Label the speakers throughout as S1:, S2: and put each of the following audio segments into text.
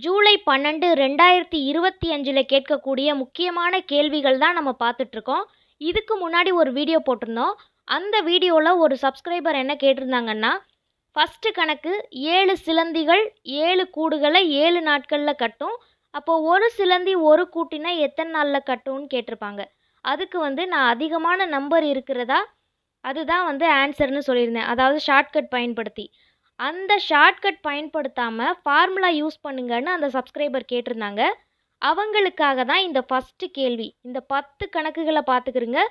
S1: ஜூலை 12, 2025 கேட்கக்கூடிய முக்கியமான கேள்விகள் தான் நம்ம பார்த்துட்ருக்கோம். இதுக்கு முன்னாடி ஒரு வீடியோ போட்டிருந்தோம். அந்த வீடியோவில் ஒரு சப்ஸ்கிரைபர் என்ன கேட்டிருந்தாங்கன்னா, ஃபஸ்ட்டு கணக்கு 7 சிலந்திகள் 7 கூடுகளை 7 நாட்களில் கட்டும். அப்போது ஒரு சிலந்தி ஒரு கூட்டினா எத்தனை நாளில் கட்டும்னு கேட்டிருப்பாங்க. அதுக்கு நான் அதிகமான நம்பர் இருக்கிறதா அதுதான் ஆன்சர்னு சொல்லியிருந்தேன். அதாவது ஷார்ட்கட் பயன்படுத்தி. அந்த ஷார்ட்கட் பயன்படுத்தாமல் ஃபார்முலா யூஸ் பண்ணுங்கன்னு அந்த சப்ஸ்கிரைபர் கேட்டிருந்தாங்க. அவங்களுக்காக தான் இந்த ஃபஸ்ட்டு கேள்வி. இந்த 10 கணக்குகளை பார்த்துக்கிருங்க.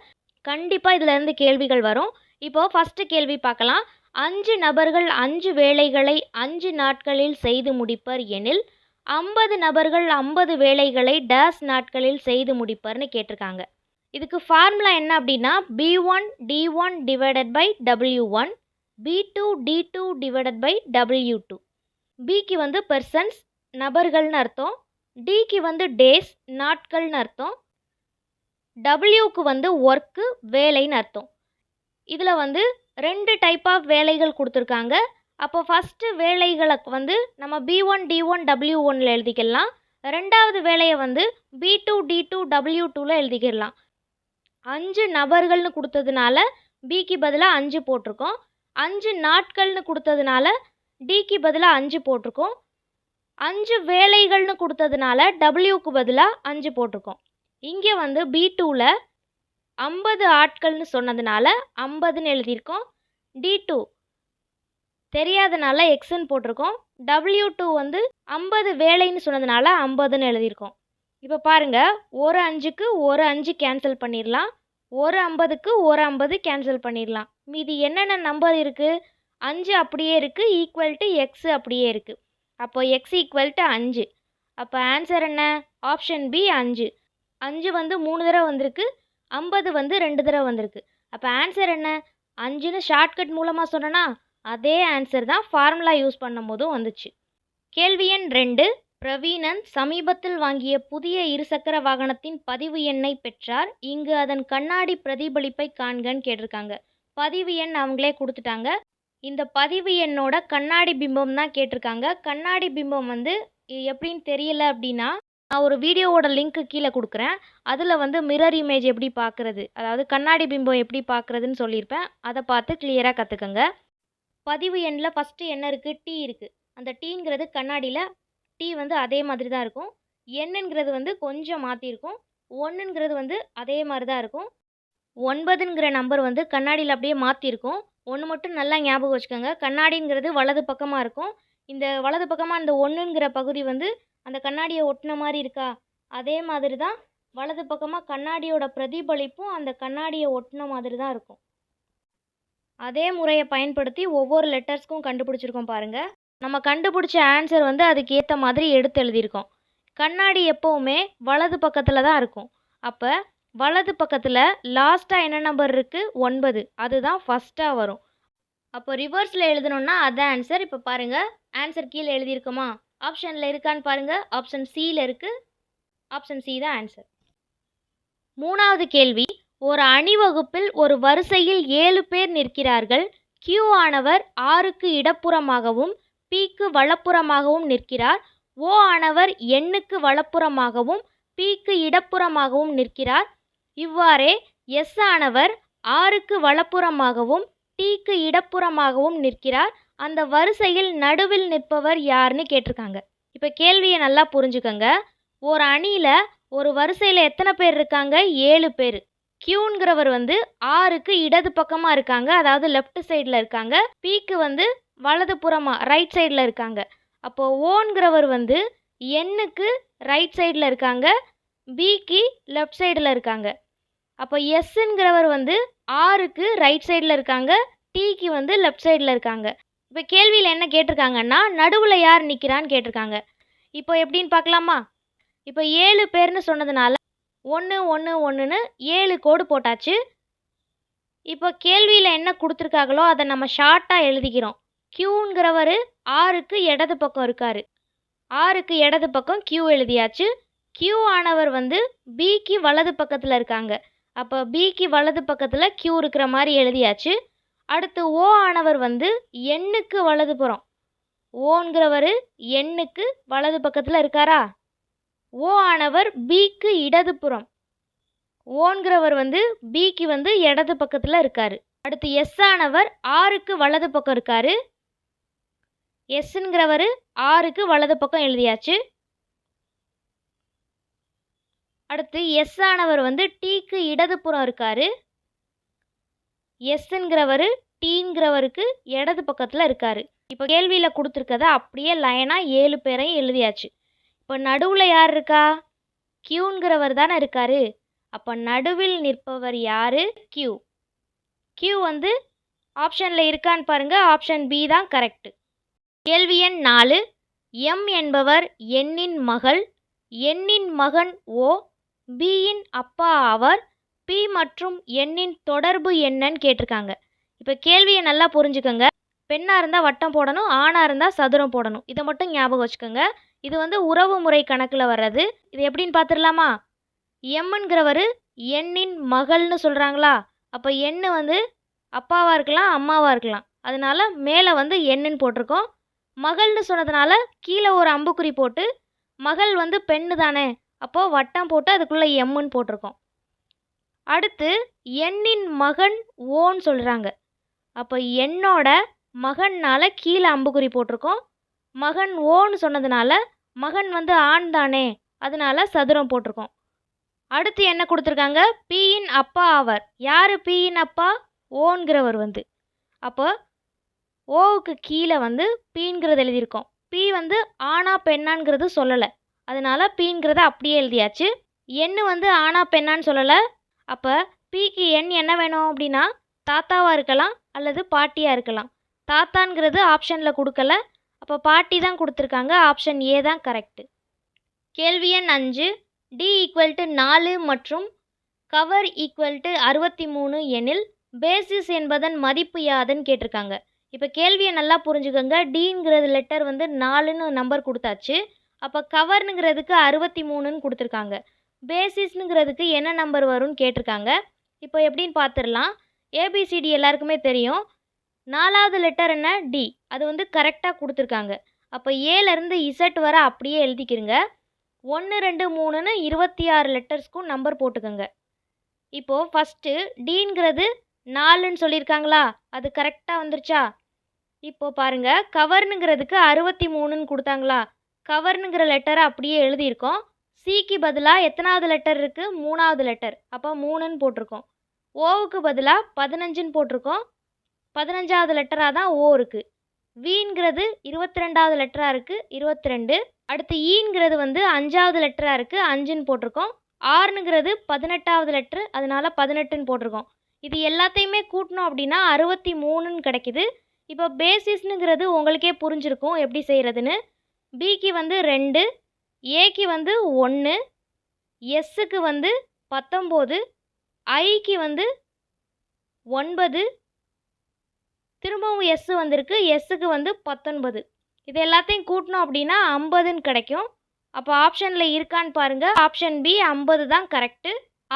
S1: கண்டிப்பாக இதிலேருந்து கேள்விகள் வரும். இப்போது ஃபஸ்ட்டு கேள்வி பார்க்கலாம். 5 நபர்கள் 5 வேலைகளை 5 நாட்களில் செய்து முடிப்பர் எனில் 50 நபர்கள் 50 வேலைகளை டேஸ் நாட்களில் செய்து முடிப்பர்னு கேட்டிருக்காங்க. இதுக்கு ஃபார்முலா என்ன அப்படின்னா B1 D1 divided by W1 B2 D2 divided by W2. பிக்கு பெர்சன்ஸ் நபர்கள்னு அர்த்தம், டிக்கு டேஸ் நாட்கள்னு அர்த்தம், டபிள்யூக்கு ஒர்க்கு வேலைன்னு அர்த்தம். இதில் 2 டைப் ஆஃப் வேலைகள் கொடுத்துருக்காங்க. அப்போ ஃபஸ்ட்டு வேலைகளை நம்ம B1 D1 W1ல் எழுதிக்கலாம். ரெண்டாவது வேலையை B2 D2 W2ல் எழுதிக்கிடலாம். 5 நபர்கள்னு கொடுத்ததுனால பிக்கு பதிலாக 5 போட்டிருக்கோம். 5 நாட்கள்னு கொடுத்ததுனால டிக்கு பதிலாக 5 போட்டிருக்கோம். 5 வேலைகள்னு கொடுத்ததுனால டபிள்யூக்கு பதிலாக 5 போட்டிருக்கோம். இங்கே B2ல் 50 ஆட்கள்னு சொன்னதுனால 50ன்னு எழுதியிருக்கோம். D2 தெரியாதனால எக்ஸ்ன்னு போட்டிருக்கோம். W2 50 வேலைன்னு சொன்னதுனால 50ன்னு எழுதியிருக்கோம். இப்போ பாருங்கள், ஒரு 5க்கு ஒரு 5 கேன்சல் பண்ணிடலாம். ஒரு 50க்கு ஒரு 50 கேன்சல் பண்ணிடலாம். மீதி என்னென்ன நம்பர் இருக்குது? 5 அப்படியே இருக்குது, ஈக்குவல் டு எக்ஸ் அப்படியே இருக்குது. அப்போ எக்ஸ் ஈக்குவல் டு 5. அப்போ ஆன்சர் என்ன? Option B 5. 5 3 தடவை வந்திருக்கு, 50 2 தடவை வந்திருக்கு. அப்போ ஆன்சர் என்ன? 5ன்னு ஷார்ட்கட் மூலமாக சொன்னனா அதே ஆன்சர் தான் ஃபார்முலா யூஸ் பண்ணும் போதும் வந்துச்சு. கேள்வி எண் 2. பிரவீனன் சமீபத்தில் வாங்கிய புதிய இருசக்கர வாகனத்தின் பதிவு எண்ணை பெற்றார். இங்கு அதன் கண்ணாடி பிரதிபலிப்பை காண்கன்னு கேட்டிருக்காங்க. பதிவு எண் அவங்களே கொடுத்துட்டாங்க. இந்த பதிவு எண்ணோட கண்ணாடி பிம்பம் தான் கேட்டிருக்காங்க. கண்ணாடி பிம்பம் எப்படின்னு தெரியல அப்படின்னா நான் ஒரு வீடியோவோட லிங்க்கு கீழே கொடுக்குறேன். அதில் மிரர் இமேஜ் எப்படி பார்க்குறது, அதாவது கண்ணாடி பிம்பம் எப்படி பார்க்குறதுன்னு சொல்லியிருப்பேன். அதை பார்த்து கிளியராக கற்றுக்கங்க. பதிவு எண்ணில் ஃபஸ்ட்டு என்ன இருக்குது? டி இருக்குது. அந்த டீங்கிறது கண்ணாடியில் டி அதே மாதிரி தான் இருக்கும். எண்ணுங்கிறது கொஞ்சம் மாற்றிருக்கும். ஒன்றுங்கிறது அதே மாதிரி தான் இருக்கும். 9ங்கிற நம்பர் கண்ணாடியில் அப்படியே மாற்றிருக்கும். ஒன்று மட்டும் நல்லா ஞாபகம் வச்சுக்கோங்க. கண்ணாடிங்கிறது வலது பக்கமாக இருக்கும். இந்த வலது பக்கமாக இந்த 1ங்கிற பகுதி அந்த கண்ணாடியை ஒட்டின மாதிரி இருக்கா? அதே மாதிரி தான் வலது பக்கமாக கண்ணாடியோட பிரதிபலிப்பும் அந்த கண்ணாடியை ஒட்டின மாதிரி தான் இருக்கும். அதே முறையை பயன்படுத்தி ஒவ்வொரு லெட்டர்ஸ்க்கும் கண்டுபிடிச்சிருக்கோம் பாருங்கள். நம்ம கண்டுபிடிச்ச ஆன்சர் அதுக்கு ஏற்ற மாதிரி எடுத்து எழுதியிருக்கோம். கண்ணாடி எப்போவுமே வலது பக்கத்தில் தான் இருக்கும். அப்போ வலது பக்கத்தில் லாஸ்ட்டாக என்ன நம்பர் இருக்குது? 9. அதுதான் ஃபஸ்ட்டாக வரும். அப்போ ரிவர்ஸில் எழுதணுன்னா அதான் ஆன்சர். இப்போ பாருங்கள், ஆன்சர் கீழே எழுதியிருக்குமா? ஆப்ஷனில் இருக்கான்னு பாருங்கள். ஆப்ஷன் சியில் இருக்குது. ஆப்ஷன் சி தான் ஆன்சர். 3வது கேள்வி. ஒரு அணிவகுப்பில் ஒரு வரிசையில் 7 பேர் நிற்கிறார்கள். Q ஆனவர் 6க்கு இடப்புறமாகவும் Pக்கு வலப்புறமாகவும் நிற்கிறார். O ஆனவர் எண்ணுக்கு வலப்புறமாகவும் Pக்கு இடப்புறமாகவும் நிற்கிறார். இவ்வாறே S ஆனவர் 6க்கு வலப்புறமாகவும் Tக்கு இடப்புறமாகவும் நிற்கிறார். அந்த வரிசையில் நடுவில் நிற்பவர் யாருன்னு கேட்டிருக்காங்க. இப்போ கேள்வியை நல்லா புரிஞ்சுக்கங்க. ஒரு அணியில் ஒரு வரிசையில் எத்தனை பேர் இருக்காங்க? 7 பேர். Qங்கிறவர் 6க்கு இடது பக்கமாக இருக்காங்க, அதாவது லெஃப்ட் சைடில் இருக்காங்க. Pக்கு வலது புறமாக ரைட் சைடில் இருக்காங்க. அப்போது ஓங்கிறவர் எண்ணுக்கு ரைட் சைடில் இருக்காங்க, பிக்கு லெஃப்ட் சைடில் இருக்காங்க. அப்போ எஸ்ங்கிறவர் 6க்கு ரைட் சைடில் இருக்காங்க, டிக்கு லெஃப்ட் சைடில் இருக்காங்க. இப்போ கேள்வியில் என்ன கேட்டிருக்காங்கன்னா நடுவில் யார் நிற்கிறான்னு கேட்டிருக்காங்க. இப்போ எப்படின்னு பார்க்கலாமா? இப்போ 7 பேர்னு சொன்னதுனால 1 1 1ன்னு 7 கோடு போட்டாச்சு. இப்போ கேள்வியில் என்ன கொடுத்துருக்காங்களோ அதை நம்ம ஷார்ட்டாக எழுதிக்கிறோம். Qங்கிறவர் 6க்கு இடது பக்கம் இருக்கார். 6க்கு இடது பக்கம் Q எழுதியாச்சு. Q ஆனவர் பிக்கு வலது பக்கத்தில் இருக்காங்க. அப்போ பிக்கு வலது பக்கத்தில் Q இருக்கிற மாதிரி எழுதியாச்சு. அடுத்து O ஆனவர் எண்ணுக்கு வலதுபுறம் ஓங்கிறவர் எண்ணுக்கு வலது பக்கத்தில் இருக்காரா? ஓ ஆனவர் பிக்கு இடதுபுறம், ஓங்கிறவர் பிக்கு இடது பக்கத்தில் இருக்காரு. அடுத்து எஸ் ஆனவர் ஆறுக்கு வலது பக்கம் இருக்காரு. எஸ்ங்கிறவர் ஆறுக்கு வலது பக்கம் எழுதியாச்சு. அடுத்து எஸ் ஆனவர் டீக்கு இடதுபுறம் இருக்காரு. எஸ்ங்கிறவர் டீங்கிறவருக்கு இடது பக்கத்தில் இருக்காரு. இப்போ கேள்வியில் கொடுத்துருக்கத அப்படியே லைனாக 7 பேரையும் எழுதியாச்சு. இப்போ நடுவில் யார் இருக்கா? கியூங்கிறவர் தானே இருக்காரு. அப்போ நடுவில் நிற்பவர் யார்? கியூ. கியூ ஆப்ஷனில் இருக்கான்னு பாருங்கள். ஆப்ஷன் பி தான் கரெக்டு. கேள்வி எண் 4. எம் என்பவர் எண்ணின் மகள், எண்ணின் மகன் ஓ, பியின் அப்பா ஆவர். பி மற்றும் எண்ணின் தொடர்பு என்னன்னு கேட்டிருக்காங்க. இப்போ கேள்வியை நல்லா புரிஞ்சுக்கோங்க. பெண்ணாக இருந்தால் வட்டம் போடணும், ஆணாக இருந்தால் சதுரம் போடணும். இதை மட்டும் ஞாபகம் வச்சுக்கோங்க. இது உறவு முறை கணக்கில் வர்றது. இது எப்படின்னு பார்த்துடலாமா? எம்ங்கிறவர் எண்ணின் மகள்னு சொல்கிறாங்களா? அப்போ எண்ணு அப்பாவாக இருக்கலாம், அம்மாவாக இருக்கலாம். அதனால மேலே எண்ணுன்னு போட்டிருக்கோம். மகள்னு சொன்னதுனால கீழே ஒரு அம்புக்குறி போட்டு, மகள் பெண்ணு தானே, அப்போது வட்டம் போட்டு அதுக்குள்ளே எம்முன்னு போட்டிருக்கோம். அடுத்து எண்ணின் மகன் ஓன்னு சொல்கிறாங்க. அப்போ எண்ணோட மகன்னால் கீழே அம்புக்குறி போட்டிருக்கோம். மகன் ஓன்னு சொன்னதுனால மகன் ஆண் தானே, அதனால சதுரம் போட்டிருக்கோம். அடுத்து என்ன கொடுத்துருக்காங்க? பியின் அப்பா ஆவர். யார் பியின் அப்பா? ஓங்கிறவர் அப்போ ஓவுக்கு கீழே பீங்கிறது எழுதியிருக்கோம். பி ஆணா பெண்ணாங்கிறது சொல்லலை, அதனால பீங்கிறத அப்படியே எழுதியாச்சு. எண்ணு ஆணா பெண்ணான்னு சொல்லலை. அப்போ பிக்கு எண் என்ன வேணும் அப்படின்னா தாத்தாவாக இருக்கலாம் அல்லது பாட்டியாக இருக்கலாம். தாத்தாங்கிறது ஆப்ஷனில் கொடுக்கல, அப்போ பாட்டி தான் கொடுத்துருக்காங்க. ஆப்ஷன் ஏ தான் கரெக்டு. கேள்வி எண் 5. டி ஈக்குவல் டு 4 மற்றும் கவர் ஈக்குவல் டு 63 எனில் பேசிஸ் என்பதன் மதிப்பு யாதுன்னு கேட்டிருக்காங்க. இப்போ கேள்வியை நல்லா புரிஞ்சுக்கோங்க. டிங்கிறது லெட்டர் 4ன்னு நம்பர் கொடுத்தாச்சு. அப்போ கவர்னுங்கிறதுக்கு 63ன்னு கொடுத்துருக்காங்க. பேசிஸ்னுங்கிறதுக்கு என்ன நம்பர் வரும்னு கேட்டிருக்காங்க. இப்போ எப்படின்னு பார்த்துடலாம். ஏபிசிடி எல்லாருக்குமே தெரியும். 4வது லெட்டர் என்ன? டி. அது கரெக்டாக கொடுத்துருக்காங்க. அப்போ ஏலேருந்து இசட் வர அப்படியே எழுதிக்கிறங்க. 1 2 3ன்னு 26 லெட்டர்ஸ்க்கும் நம்பர் போட்டுக்கோங்க. இப்போது ஃபஸ்ட்டு டிங்கிறது 4ன்னு சொல்லியிருக்காங்களா? அது கரெக்டாக வந்துருச்சா? இப்போது பாருங்கள், கவர்னுங்கிறதுக்கு 63ன்னு கொடுத்தாங்களா? கவர்னுங்கிற லெட்டரை அப்படியே எழுதியிருக்கோம். சிக்கு பதிலாக எத்தனாவது லெட்டர் இருக்குது? 3வது லெட்டர். அப்போ 3ன்னு போட்டிருக்கோம். ஓவுக்கு பதிலாக 15ன்னு போட்டிருக்கோம். 15வது லெட்டராக தான் ஓ இருக்குது. விங்கிறது 22வது லெட்டராக இருக்குது, 22. அடுத்து ஈங்கிறது 5வது லெட்டராக இருக்குது, 5ன்னு போட்டிருக்கோம். ஆறுங்கிறது 18வது லெட்ரு, அதனால 18ன்னு போட்டிருக்கோம். இது எல்லாத்தையுமே கூட்டணும் அப்படின்னா 63ன்னு கிடைக்குது. இப்போ பேசிஸ்னுங்கிறது உங்களுக்கே புரிஞ்சிருக்கும் எப்படி செய்கிறதுன்னு. பிக்கு 2, ஏக்கு 1, எஸ்ஸுக்கு 19, ஐக்கு 9, திரும்பவும் எஸ் வந்திருக்கு, எஸ்ஸுக்கு 19. இது எல்லாத்தையும் கூட்டணும் அப்படின்னா 50ன்னு கிடைக்கும். அப்போ ஆப்ஷனில் இருக்கான்னு பாருங்கள். ஆப்ஷன் பி 50 தான் கரெக்டு.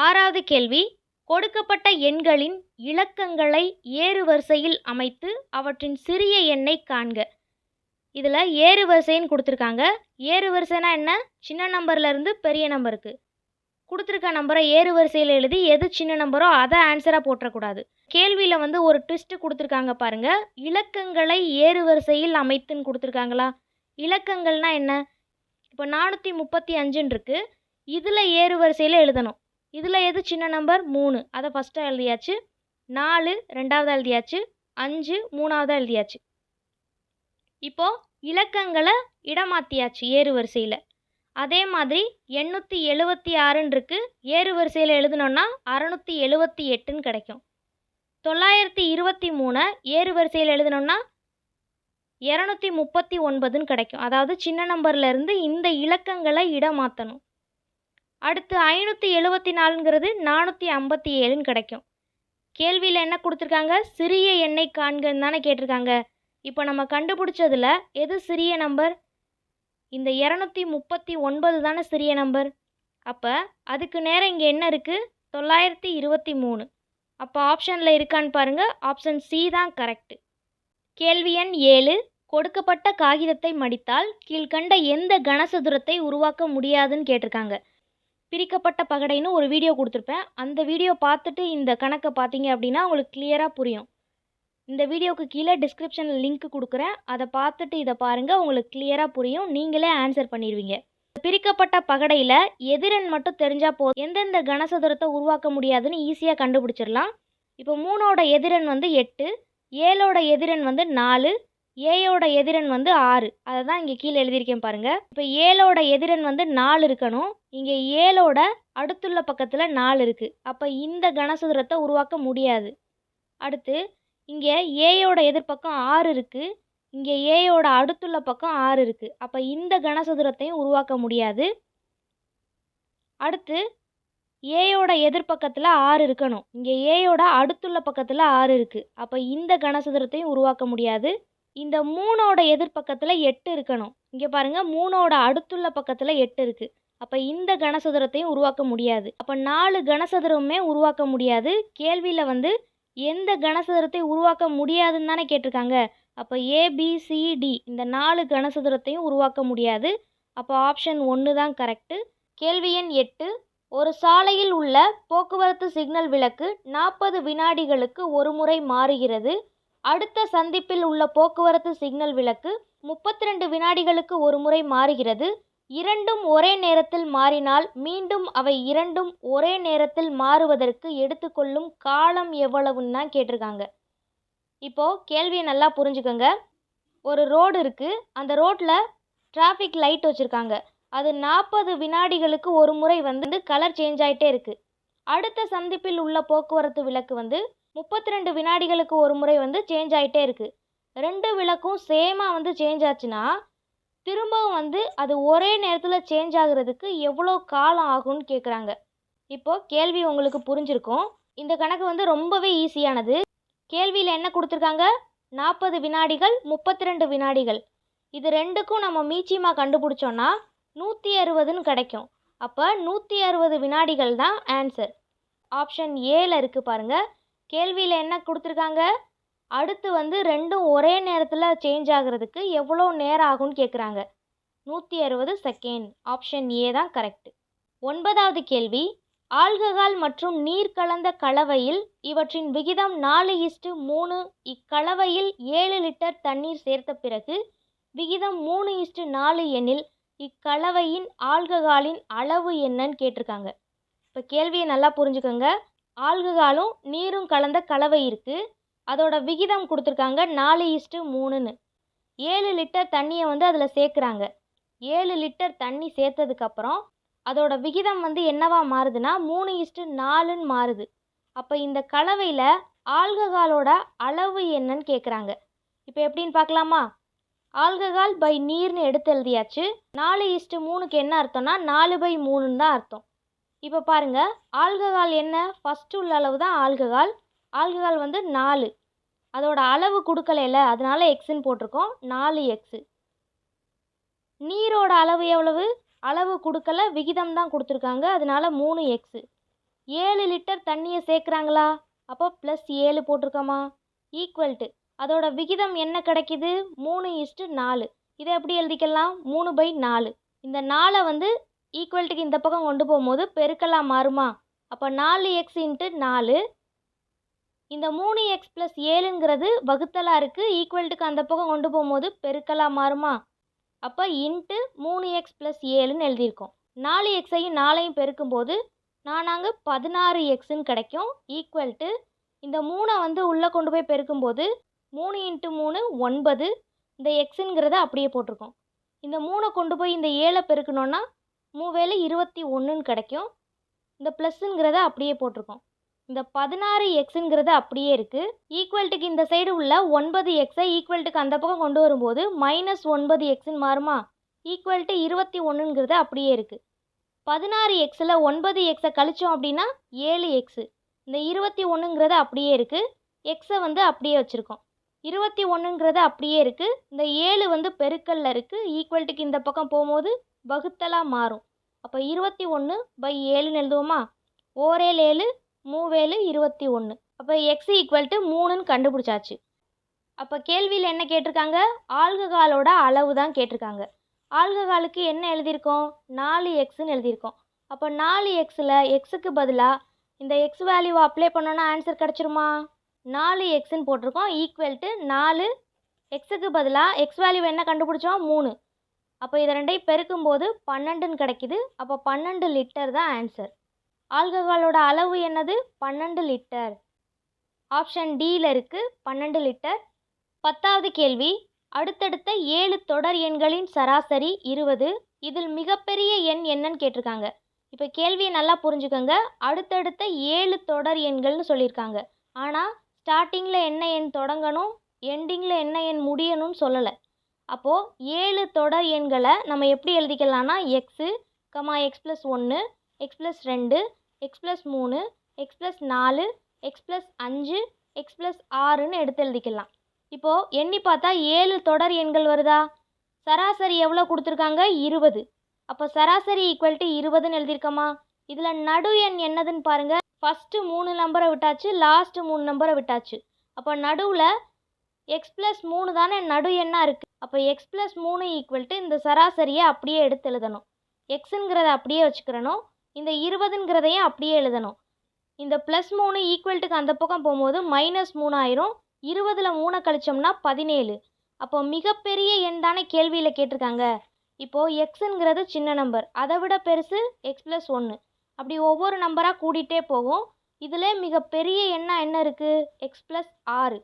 S1: 6வது கேள்வி. கொடுக்கப்பட்ட எண்களின் இலக்கங்களை ஏறு வரிசையில் அமைத்து அவற்றின் சிறிய எண்ணை காண்க. இதில் ஏறு வரிசைன்னு கொடுத்துருக்காங்க. ஏறு வரிசைனா என்ன? சின்ன நம்பர்லேருந்து பெரிய நம்பருக்கு கொடுத்துருக்க நம்பரை ஏறு வரிசையில் எழுதி எது சின்ன நம்பரோ அதை ஆன்சராக போட்டுறக்கூடாது. கேள்வியில் ஒரு ட்விஸ்ட்டு கொடுத்துருக்காங்க பாருங்கள். இலக்கங்களை ஏறு வரிசையில் அமைத்துன்னு கொடுத்துருக்காங்களா? இலக்கங்கள்னால் என்ன? இப்போ 435ன்னு இருக்குது. இதில் ஏறு வரிசையில் எழுதணும். இதில் எது சின்ன நம்பர்? 3, அதை ஃபஸ்ட்டாக எழுதியாச்சு. 4 2வது எழுதியாச்சு. 5 3வது எழுதியாச்சு. இப்போது இலக்கங்களை இடமாற்றியாச்சு ஏறு வரிசையில். அதே மாதிரி 876ன்னு இருக்குது. ஏறு வரிசையில் எழுதணுன்னா 678ன்னு கிடைக்கும். 923 ஏறு வரிசையில் எழுதணுன்னா 239ன்னு கிடைக்கும். அதாவது சின்ன நம்பர்லேருந்து இந்த இலக்கங்களை இடமாற்றணும். அடுத்து 574ங்கிறது 457ன்னு கிடைக்கும். கேள்வியில் என்ன கொடுத்துருக்காங்க? சிறிய எண்ணை காண்கன்னு தானே கேட்டிருக்காங்க. இப்போ நம்ம கண்டுபிடிச்சதில் எது சிறிய நம்பர்? இந்த 239 தானே சிறிய நம்பர். அப்போ அதுக்கு நேரம் இங்கே என்ன இருக்குது? 923. அப்போ ஆப்ஷனில் இருக்கான்னு பாருங்கள். ஆப்ஷன் சி தான் கரெக்டு. கேள்வி எண் 7. கொடுக்கப்பட்ட காகிதத்தை மடித்தால் கீழ்கண்ட எந்த கனசதுரத்தை உருவாக்க முடியாதுன்னு கேட்டிருக்காங்க. பிரிக்கப்பட்ட பகடைன்னு ஒரு வீடியோ கொடுத்துருப்பேன். அந்த வீடியோ பார்த்துட்டு இந்த கணக்கை பார்த்தீங்க அப்படின்னா உங்களுக்கு கிளியராக புரியும். இந்த வீடியோவுக்கு கீழே டிஸ்கிரிப்ஷனில் லிங்க் கொடுக்குறேன். அதை பார்த்துட்டு இதை பாருங்கள், உங்களுக்கு கிளியராக புரியும். நீங்களே ஆன்சர் பண்ணிடுவீங்க. பிரிக்கப்பட்ட பகடையில் எதிரெண் மட்டும் தெரிஞ்சால் போதும், எந்தெந்த கனசதுரத்தை உருவாக்க முடியாதுன்னு ஈஸியாக கண்டுபிடிச்சிடலாம். இப்போ 3ஓட எதிரெண் வந்து 8, 7ஓட எதிரெண் வந்து 4, ஏயோட எதிரெண் வந்து 6. அதை தான் இங்கே கீழே எழுதியிருக்கேன் பாருங்கள். இப்போ 7ஓட எதிரெண் வந்து 4 இருக்கணும். இங்கே 7ஓட அடுத்துள்ள பக்கத்தில் 4 இருக்குது. அப்போ இந்த கனசதுரத்தை உருவாக்க முடியாது. அடுத்து இங்கே ஏயோட எதிர்பக்கம் 6 இருக்குது. இங்கே ஏயோட அடுத்துள்ள பக்கம் 6 இருக்குது. அப்போ இந்த கனசதுரத்தையும் உருவாக்க முடியாது. அடுத்து ஏயோட எதிர்பக்கத்தில் 6 இருக்கணும். இங்கே ஏயோட அடுத்துள்ள பக்கத்தில் 6 இருக்குது. அப்போ இந்த கனசதுரத்தையும் உருவாக்க முடியாது. இந்த 3ஓட எதிர்பக்கத்தில் 8 இருக்கணும். இங்கே பாருங்கள், 3ஓட அடுத்துள்ள பக்கத்தில் 8 இருக்குது. அப்போ இந்த கனசதுரத்தையும் உருவாக்க முடியாது. அப்போ 4 கனசதுரமுமே உருவாக்க முடியாது. கேள்வியில் வந்து எந்த கனசதுரத்தை உருவாக்க முடியாதுன்னு தானே கேட்டிருக்காங்க. அப்போ ஏபிசிடி இந்த 4 கனசதுரத்தையும் உருவாக்க முடியாது. அப்போ ஆப்ஷன் 1 தான் கரெக்டு. கேள்வி எண் 8. ஒரு சாலையில் உள்ள போக்குவரத்து சிக்னல் விளக்கு 40 வினாடிகளுக்கு ஒரு முறை மாறுகிறது. அடுத்த சந்திப்பில் உள்ள போக்குவரத்து சிக்னல் விளக்கு 32 வினாடிகளுக்கு ஒரு முறை மாறுகிறது. இரண்டும் ஒரே நேரத்தில் மாறினால் மீண்டும் அவை இரண்டும் ஒரே நேரத்தில் மாறுவதற்கு எடுத்துக்கொள்ளும் காலம் எவ்வளவுன்னு தான் கேட்டிருக்காங்க. இப்போது கேள்வியை நல்லா புரிஞ்சுக்கோங்க. ஒரு ரோடு இருக்குது. அந்த ரோட்டில் டிராஃபிக் லைட் வச்சுருக்காங்க. அது 40 வினாடிகளுக்கு ஒரு முறை வந்து கலர் சேஞ்ச் ஆகிட்டே இருக்குது. அடுத்த சந்திப்பில் உள்ள போக்குவரத்து விளக்கு வந்து 32 வினாடிகளுக்கு ஒரு முறை வந்து சேஞ்ச் ஆகிட்டே இருக்குது. 2 விளக்கும் சேமாக வந்து சேஞ்ச் ஆச்சுன்னா திரும்பவும் வந்து அது ஒரே நேரத்தில் சேஞ்ச் ஆகுறதுக்கு எவ்வளோ காலம் ஆகும்னு கேட்குறாங்க. இப்போது கேள்வி உங்களுக்கு புரிஞ்சிருக்கும். இந்த கணக்கு வந்து ரொம்பவே ஈஸியானது. கேள்வியில் என்ன கொடுத்துருக்காங்க? 40 வினாடிகள், 32 வினாடிகள். இது ரெண்டுக்கும் நம்ம மீச்சியமாக கண்டுபிடிச்சோன்னா 160ன்னு கிடைக்கும். அப்போ 160 வினாடிகள் தான் ஆன்சர். ஆப்ஷன் ஏல இருக்குது பாருங்கள். கேள்வியில் என்ன கொடுத்துருக்காங்க? அடுத்து வந்து ரெண்டும் ஒரே நேரத்தில் சேஞ்ச் ஆகிறதுக்கு எவ்வளோ நேரம் ஆகும்னு கேட்குறாங்க. 160 செகண்ட். ஆப்ஷன் ஏ தான் கரெக்டு. 9வது கேள்வி. ஆல்கஹால் மற்றும் நீர் கலந்த கலவையில் இவற்றின் விகிதம் 4:3. இக்கலவையில் 7 லிட்டர் தண்ணீர் சேர்த்த பிறகு விகிதம் 3:4 எனில் இக்கலவையின் ஆல்கஹாலின் அளவு என்னன்னு கேட்டிருக்காங்க. இப்போ கேள்வியை நல்லா புரிஞ்சுக்கோங்க. ஆல்கஹாலும் நீரும் கலந்த கலவை இருக்குது. அதோட விகிதம் கொடுத்துருக்காங்க 4:3ன்னு. 7 லிட்டர் தண்ணியை வந்து அதில் சேர்க்குறாங்க. 7 லிட்டர் தண்ணி சேர்த்ததுக்கப்புறம் அதோட விகிதம் வந்து என்னவா மாறுதுன்னா 3:4ன்னு மாறுது. அப்போ இந்த கலவையில் ஆல்கஹாலோட அளவு என்னன்னு கேட்குறாங்க. இப்போ எப்படின்னு பார்க்கலாமா? ஆல்கஹால் பை நீர்னு எடுத்து எழுதியாச்சு. 4:3க்கு என்ன அர்த்தம்னா 4/3ன்னு தான் அர்த்தம். இப்போ பாருங்கள், ஆல்கஹால் என்ன? ஃபஸ்ட்டு உள்ள அளவு தான் ஆல்கஹால். ஆல்கஹால் வந்து 4. அதோட அளவு கொடுக்கலைல, அதனால எக்ஸ்ன்னு போட்டிருக்கோம். 4x. நீரோட அளவு எவ்வளவு? அளவு கொடுக்கல, விகிதம் தான் கொடுத்துருக்காங்க. அதனால 3x. 7 லிட்டர் தண்ணியை சேர்க்குறாங்களா? அப்போ +7 போட்டிருக்கோமா? ஈக்குவல் டு அதோட விகிதம் என்ன கிடைக்கிது? 3:4. இதை எப்படி எழுதிக்கலாம்? 3/4. இந்த 4 வந்து ஈக்குவல்ட்டுக்கு இந்த பக்கம் கொண்டு போகும்போது பெருக்கலாக மாறுமா? அப்போ 4x × 4. இந்த 3x + 7ங்கிறது வகுத்தலாக இருக்குது. ஈக்குவல்ட்டுக்கு அந்த பக்கம் கொண்டு போகும்போது பெருக்கலாக மாறுமா? அப்போ இன்ட்டு 3x + 7ன்னு எழுதியிருக்கோம். 4xஐயும் 4ஐயும் பெருக்கும்போது 16xன்னு கிடைக்கும். ஈக்குவல் டு இந்த 3 வந்து உள்ளே கொண்டு போய் பெருக்கும்போது 3 × 3 9. இந்த எக்ஸுங்கிறத அப்படியே போட்டிருக்கோம். இந்த 3 கொண்டு போய் இந்த 7 பெருக்கணுன்னா 3 21ன்னு கிடைக்கும். இந்த ப்ளஸ்ஸுங்கிறத அப்படியே போட்டிருக்கோம். இந்த 16xங்கிறது அப்படியே இருக்குது. ஈக்குவல்ட்டுக்கு இந்த சைடு உள்ள 9xஐ ஈக்குவல்ட்டுக்கு அந்த பக்கம் கொண்டு வரும்போது -9xன்னு மாறுமா? ஈக்குவல் டு 21ங்கிறது அப்படியே இருக்குது. 16xல் 9xை கழிச்சோம் அப்படின்னா 7x. இந்த 21ங்கிறது அப்படியே இருக்குது. எக்ஸை வந்து அப்படியே வச்சுருக்கோம். 21ங்கிறது அப்படியே இருக்குது. இந்த 7 வந்து பெருக்கல்ல இருக்குது. ஈக்குவல்ட்டுக்கு இந்த பக்கம் போகும்போது வகுத்தலாக மாறும். அப்போ 21/7ன்னு எழுதுவோமா? 4 7 3 21. அப்போ x = 3ன்னு கண்டுபிடிச்சாச்சு. அப்போ கேள்வியில் என்ன கேட்டிருக்காங்க? ஆல்கஹாலோட அளவு தான் கேட்டிருக்காங்க. ஆல்கஹாலுக்கு என்ன எழுதியிருக்கோம்? 4xன்னு எழுதியிருக்கோம். அப்போ 4xல் எக்ஸுக்கு பதிலாக இந்த எக்ஸ் வேல்யூவை அப்ளை பண்ணோன்னா ஆன்சர் கிடச்சிருமா? 4xன்னு போட்டிருக்கோம் ஈக்குவல் டு 4 எக்ஸுக்கு பதிலாக எக்ஸ் வேல்யூ என்ன கண்டுபிடிச்சோம்? 3. அப்போ இதை ரெண்டையும் பெருக்கும்போது 12ன்னு கிடைக்குது. அப்போ 12 லிட்டர் தான் ஆன்சர். ஆல்கஹாலோட அளவு என்னது? 12 லிட்டர். ஆப்ஷன் டியில் இருக்குது 12 லிட்டர். 10வது கேள்வி, அடுத்தடுத்த 7 தொடர் எண்களின் சராசரி 20. இதில் மிகப்பெரிய எண் என்னன்னு கேட்டிருக்காங்க. இப்போ கேள்வியை நல்லா புரிஞ்சுக்கோங்க. அடுத்தடுத்த 7 தொடர் எண்கள்னு சொல்லியிருக்காங்க. ஆனால் ஸ்டார்டிங்கில் என்ன எண் தொடங்கணும், எண்டிங்கில் என்ன எண் முடியணும்னு சொல்லலை. அப்போது 7 தொடர் எண்களை நம்ம எப்படி எழுதிக்கலாம்னா x x plus 1, x plus 2, x plus 3, x plus 4, x plus 5, x plus 6ன்னு எடுத்து எழுதிக்கலாம். இப்போது எண்ணி பார்த்தா 7 தொடர் எண்கள் வருதா? சராசரி எவ்வளோ கொடுத்துருக்காங்க? 20. அப்போ சராசரி ஈக்குவல் டு 20ன்னு எழுதியிருக்கோமா? இதில் நடு எண் என்னதுன்னு பாருங்கள். ஃபஸ்ட்டு 3 நம்பரை விட்டாச்சு, லாஸ்ட்டு 3 நம்பரை விட்டாச்சு. அப்போ நடுவில் எக்ஸ் ப்ளஸ் 3 தானே நடு எண்ணாக இருக்குது. அப்போ எக்ஸ் ப்ளஸ் 3 ஈக்குவல் டு இந்த சராசரியை அப்படியே எடுத்து எழுதணும். எக்ஸுங்கிறத அப்படியே வச்சுக்கிறணும், இந்த 20ங்கிறதையும் அப்படியே எழுதணும். இந்த ப்ளஸ் 3 ஈக்குவல்ட்டுக்கு அந்த பக்கம் போகும்போது -3 ஆயிரும். 20ல் 3 கழிச்சோம்னா 17. அப்போ மிகப்பெரிய எண் தானே கேள்வியில் கேட்டிருக்காங்க. இப்போது எக்ஸுங்கிறது சின்ன நம்பர், அதை விட பெருசு எக்ஸ் ப்ளஸ் 1. அப்படி ஒவ்வொரு நம்பராக கூட்டிகிட்டே போகும். இதில் மிகப்பெரிய எண்ணாக என்ன இருக்குது? X plus 6.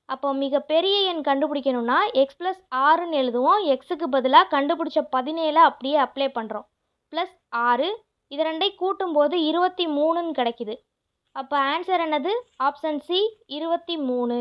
S1: அப்போ மிகப்பெரிய எண் கண்டுபிடிக்கணும்னா எக்ஸ் ப்ளஸ் 6ன்னு எழுதுவோம். எக்ஸுக்கு பதிலாக கண்டுபிடிச்ச 17 அப்படியே அப்ளை பண்ணுறோம். ப்ளஸ் 6, இது ரெண்டையும் கூட்டும்போது 23ன்னு கிடைக்குது. அப்போ ஆன்சர் என்னது? Option C 23.